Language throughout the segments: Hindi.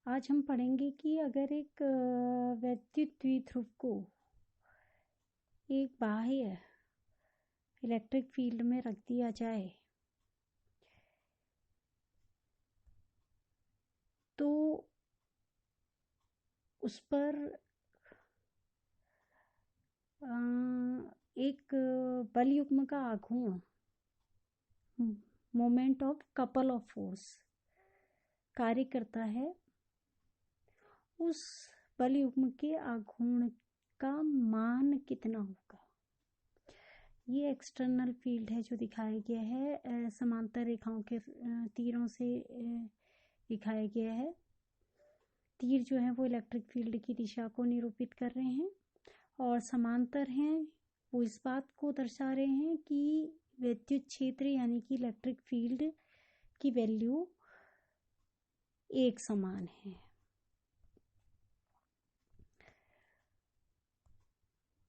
आज हम पढ़ेंगे कि अगर एक वैद्युत द्विध्रुव को एक बाह्य इलेक्ट्रिक फील्ड में रख दिया जाए तो उस पर एक बल युग्म का आघूर्ण moment of couple of force कार्य करता है। उस बल युग्म के आघूर्ण का मान कितना होगा? ये एक्सटर्नल फील्ड है जो दिखाया गया है, समांतर रेखाओं के तीरों से दिखाया गया है। तीर जो है वो इलेक्ट्रिक फील्ड की दिशा को निरूपित कर रहे हैं और समांतर हैं वो इस बात को दर्शा रहे हैं कि विद्युत क्षेत्र यानी कि इलेक्ट्रिक फील्ड की वैल्यू एक समान है।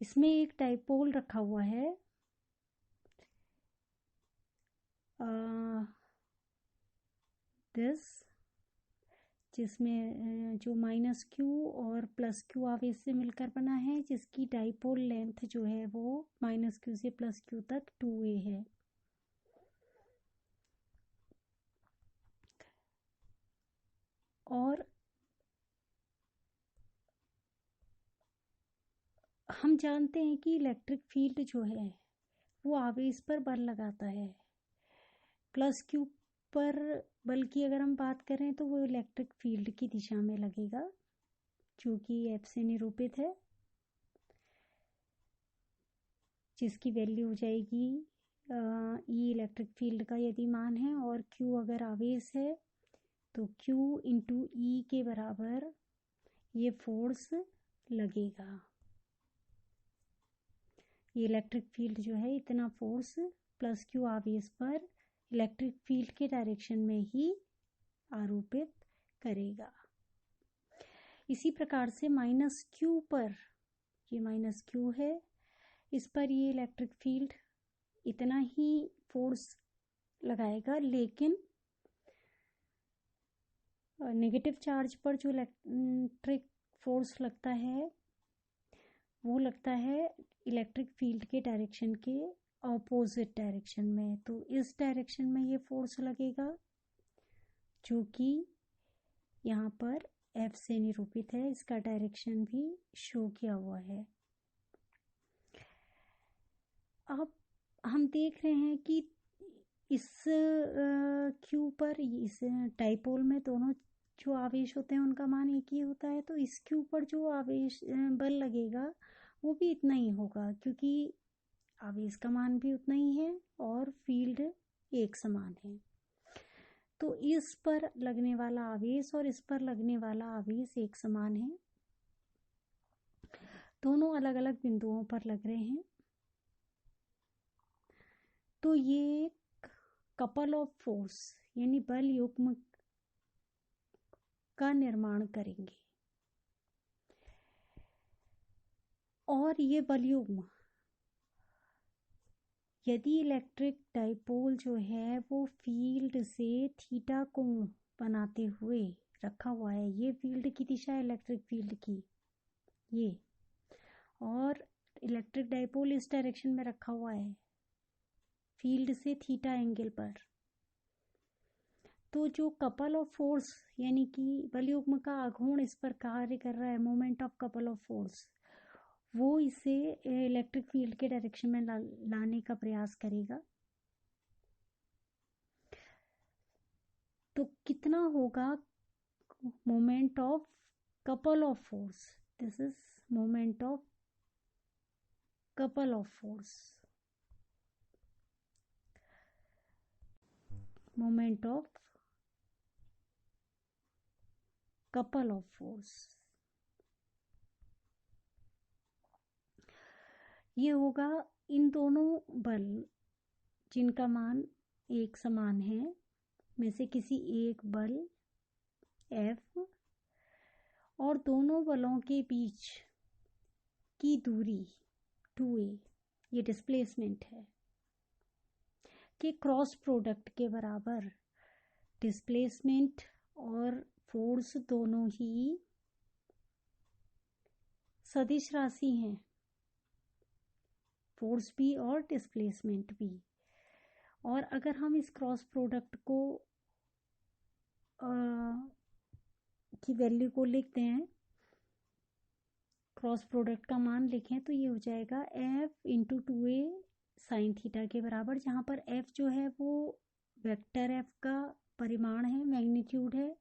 इसमें एक डाइपोल रखा हुआ है जिसमें जो -q और +q आवेश से मिलकर बना है, जिसकी डाइपोल लेंथ जो है वो -q से +q तक 2a है। और हम जानते हैं कि इलेक्ट्रिक फील्ड जो है वो आवेश पर बल लगाता है। +q पर बल की अगर हम बात करें तो वो इलेक्ट्रिक फील्ड की दिशा में लगेगा जो कि F से निरूपित है, जिसकी वैल्यू हो जाएगी E इलेक्ट्रिक फील्ड का यदि मान है और Q अगर आवेश है तो Q इंटू E के बराबर ये फोर्स लगेगा। ये इलेक्ट्रिक फील्ड जो है इतना फोर्स +q आवेश पर इलेक्ट्रिक फील्ड के डायरेक्शन में ही आरोपित करेगा। इसी प्रकार से -q पर, ये -q है, इस पर ये इलेक्ट्रिक फील्ड इतना ही फोर्स लगाएगा, लेकिन नेगेटिव चार्ज पर जो इलेक्ट्रिक फोर्स लगता है वो लगता है इलेक्ट्रिक फील्ड के डायरेक्शन के ऑपोजिट डायरेक्शन में। तो इस डायरेक्शन में ये फोर्स लगेगा जो कि यहाँ पर F से निरूपित है। इसका डायरेक्शन भी शो किया हुआ है। अब हम देख रहे हैं कि इस Q पर, इस डाइपोल में दोनों जो आवेश होते हैं उनका मान एक ही होता है, तो इस Q पर जो आवेश बल लगेगा वो भी इतना ही होगा क्योंकि आवेश का मान भी उतना ही है और फील्ड एक समान है। तो इस पर लगने वाला आवेश और इस पर लगने वाला आवेश एक समान है, दोनों अलग अलग बिंदुओं पर लग रहे हैं। तो ये कपल ऑफ फोर्स यानी बल युग्म का निर्माण करेंगे और ये बल युग्म यदि इलेक्ट्रिक डाइपोल जो है वो फील्ड से थीटा कोण बनाते हुए रखा हुआ है, ये फील्ड की दिशा है इलेक्ट्रिक फील्ड की, ये, और इलेक्ट्रिक डाइपोल इस डायरेक्शन में रखा हुआ है फील्ड से थीटा एंगल पर, तो जो कपल ऑफ फोर्स यानी कि बल युग्म का आघूर्ण इस पर कार्य कर रहा है, moment of couple of force, वो इसे इलेक्ट्रिक फील्ड के डायरेक्शन में लाने का प्रयास करेगा। तो कितना होगा moment of couple of force? This is moment of couple of force, moment of couple of force. ये होगा इन दोनों बल जिनका मान एक समान है में से किसी एक बल F और दोनों बलों के बीच की दूरी 2a, ये डिस्प्लेसमेंट है, के क्रॉस प्रोडक्ट के बराबर डिस्प्लेसमेंट और फोर्स दोनों ही सदिश राशि हैं, फोर्स भी और डिस्प्लेसमेंट भी। और अगर हम इस क्रॉस प्रोडक्ट को की वैल्यू को लिखते हैं, क्रॉस प्रोडक्ट का मान लिखें तो ये हो जाएगा F into 2a sine theta के बराबर, जहाँ पर एफ जो है वो वेक्टर एफ का परिमाण है, मैग्नीट्यूड है।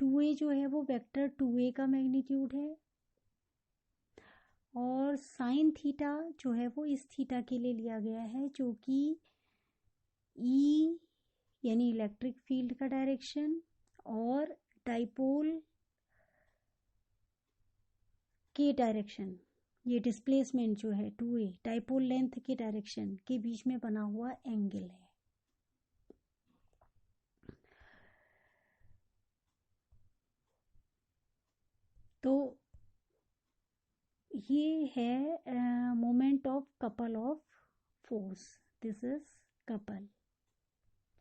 2a जो है वो वेक्टर 2a का मैग्नीट्यूड है। और साइन थीटा जो है वो इस थीटा के लिए लिया गया है, जो कि ई यानी इलेक्ट्रिक फील्ड का डायरेक्शन और डाइपोल के डायरेक्शन, ये डिस्प्लेसमेंट जो है 2a डाइपोल लेंथ के डायरेक्शन के बीच में बना हुआ एंगल है। तो ये है moment of couple of force, this is couple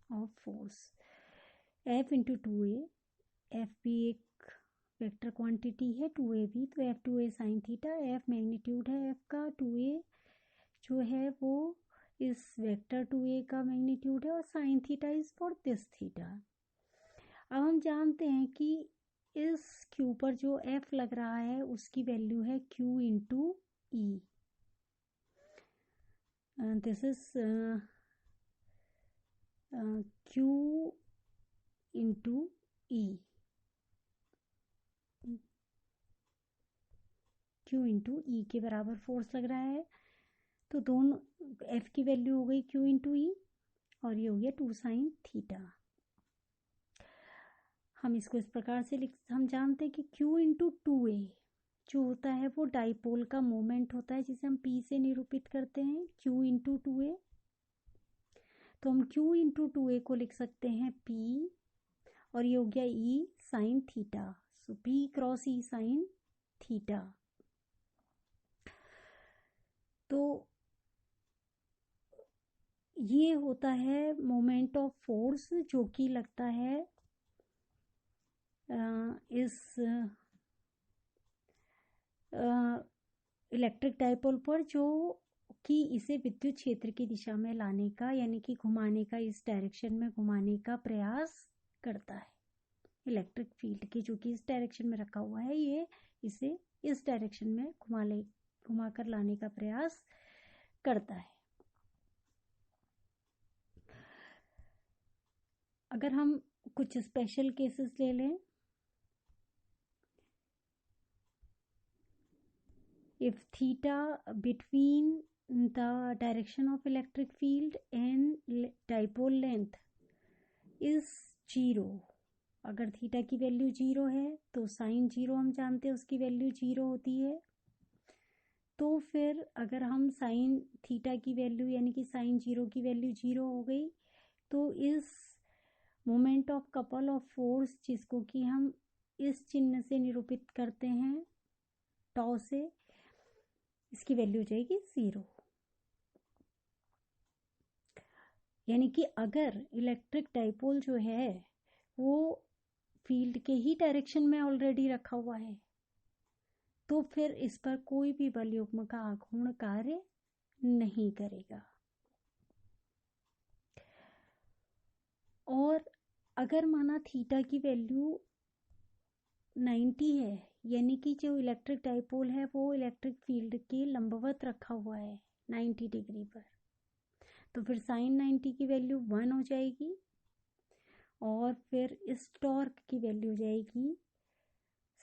of force. F into 2a, F भी एक वेक्टर क्वांटिटी है, 2a भी, तो F 2a sine theta, F magnitude है एफ का, 2a जो है वो इस वेक्टर 2a का मैग्नीट्यूड है, और sine theta is for this theta. अब हम जानते हैं कि इस क्यू पर जो एफ लग रहा है उसकी वैल्यू है q into E. This is q into E, q into E के बराबर फोर्स लग रहा है। तो दोनों एफ की वैल्यू हो गई क्यू इंटू ई, और ये हो गया 2 साइन थीटा। हम इसको इस प्रकार से हम जानते हैं कि क्यू इंटू 2a जो होता है वो डाइपोल का मोमेंट होता है, जिसे हम p से निरूपित करते हैं, क्यू इंटू 2a। तो हम क्यू इंटू 2a को लिख सकते हैं p, और ये हो गया e साइन थीटा, सो p cross e sine theta. तो ये होता है मोमेंट ऑफ फोर्स जो कि लगता है इस इलेक्ट्रिक डाइपोल पर, जो कि इसे विद्युत क्षेत्र की दिशा में लाने का, यानी कि घुमाने का, इस डायरेक्शन में घुमाने का प्रयास करता है। इलेक्ट्रिक फील्ड के जो कि इस डायरेक्शन में रखा हुआ है, ये इसे इस डायरेक्शन में घुमा कर लाने का प्रयास करता है। अगर हम कुछ स्पेशल केसेस ले लें, if theta between the direction of electric field and dipole length is 0, अगर थीटा की वैल्यू 0 है तो साइन 0 हम जानते हैं उसकी वैल्यू 0 होती है। तो फिर अगर हम साइन थीटा की वैल्यू यानी कि साइन 0 की वैल्यू 0 हो गई, तो इस moment of couple of force, जिसको कि हम इस चिन्ह से निरूपित करते हैं टॉ से, इसकी वैल्यू हो जाएगी 0। यानी कि अगर इलेक्ट्रिक डाइपोल जो है वो फील्ड के ही डायरेक्शन में ऑलरेडी रखा हुआ है, तो फिर इस पर कोई भी बल युग्म का आघूर्ण कार्य नहीं करेगा। और अगर माना थीटा की वैल्यू 90 है, यानी कि जो इलेक्ट्रिक डाइपोल है वो इलेक्ट्रिक फील्ड के लंबवत रखा हुआ है 90 डिग्री पर, तो फिर साइन 90 की वैल्यू 1 हो जाएगी, और फिर इस टॉर्क की वैल्यू हो जाएगी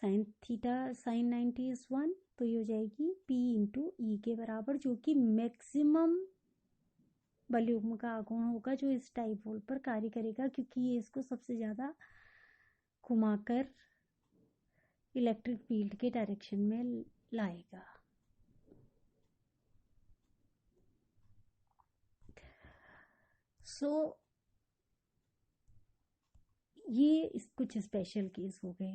साइन थीटा साइन 90 इज 1, तो ये हो जाएगी p इंटू ई के बराबर, जो कि मैक्सिमम बल युग्म का आघूर्ण होगा जो इस डाइपोल पर कार्य करेगा, क्योंकि ये इसको सबसे ज़्यादा घुमाकर इलेक्ट्रिक फील्ड के डायरेक्शन में लाएगा। सो ये कुछ स्पेशल केस हो गए।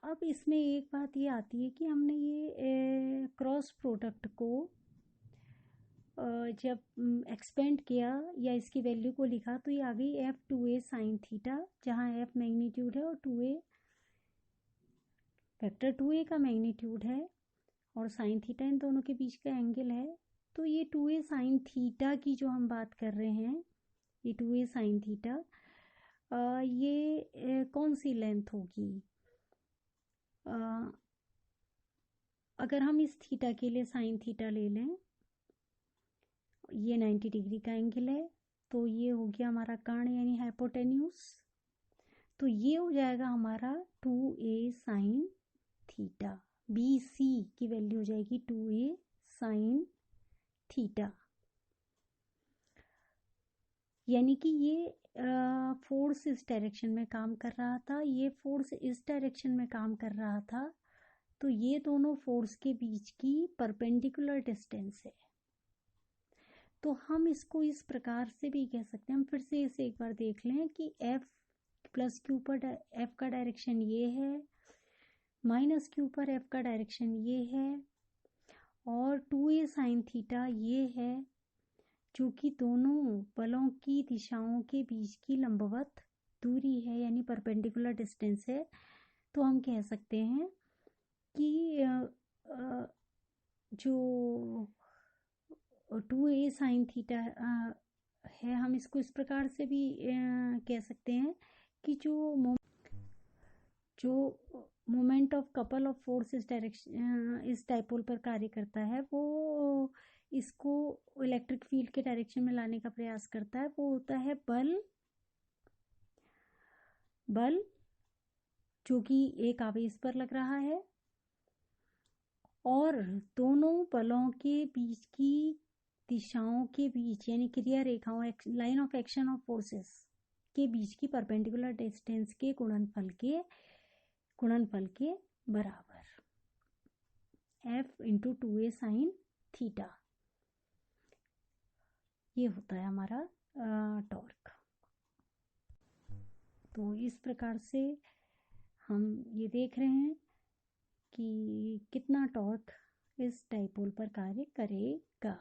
अब इसमें एक बात ये आती है कि हमने ये क्रॉस प्रोडक्ट को जब एक्सपेंड किया या इसकी वैल्यू को लिखा तो ये आ गई F2A साइन थीटा, जहाँ F मैग्नीट्यूड है और 2A वेक्टर 2A का मैग्नीट्यूड है और साइन थीटा इन दोनों के बीच का एंगल है। तो ये 2A साइन थीटा की जो हम बात कर रहे हैं, ये 2A साइन थीटा, ये कौन सी लेंथ होगी? अगर हम इस थीटा के लिए साइन थीटा ले लें, ये 90 डिग्री का एंगल है, तो ये हो गया हमारा कर्ण यानी हाइपोटेन्यूस। तो ये हो जाएगा हमारा 2A साइन थीटा। BC की वैल्यू हो जाएगी 2A साइन थीटा। यानी कि ये फोर्स इस डायरेक्शन में काम कर रहा था, ये फोर्स इस डायरेक्शन में काम कर रहा था। तो ये दोनों फोर्स के बीच की परपेंडिकुलर डिस्टेंस है। तो हम इसको इस प्रकार से भी कह सकते हैं, हम फिर से इसे एक बार देख लें कि F प्लस Q पर F का डायरेक्शन ये है, माइनस Q पर F का डायरेक्शन ये है, और 2A साइन थीटा ये है, जो कि दोनों बलों की दिशाओं के बीच की लंबवत दूरी है यानी परपेंडिकुलर डिस्टेंस है। तो हम कह सकते हैं कि जो 2A साइन थीटा है, हम इसको इस प्रकार से भी कह सकते हैं कि जो moment of couple of force इस डायरेक्शन इस डाइपोल पर कार्य करता है, वो इसको इलेक्ट्रिक फील्ड के डायरेक्शन में लाने का प्रयास करता है। वो होता है बल जो कि एक आवेश पर लग रहा है, और दोनों बलों के बीच की दिशाओं के बीच यानी क्रिया रेखाओं, line of action of forces के बीच की परपेंडिकुलर डिस्टेंस के गुणनफल के बराबर F into 2A sine theta, ये होता है हमारा टॉर्क। तो इस प्रकार से हम ये देख रहे हैं कि कितना टॉर्क इस डाइपोल पर कार्य करेगा।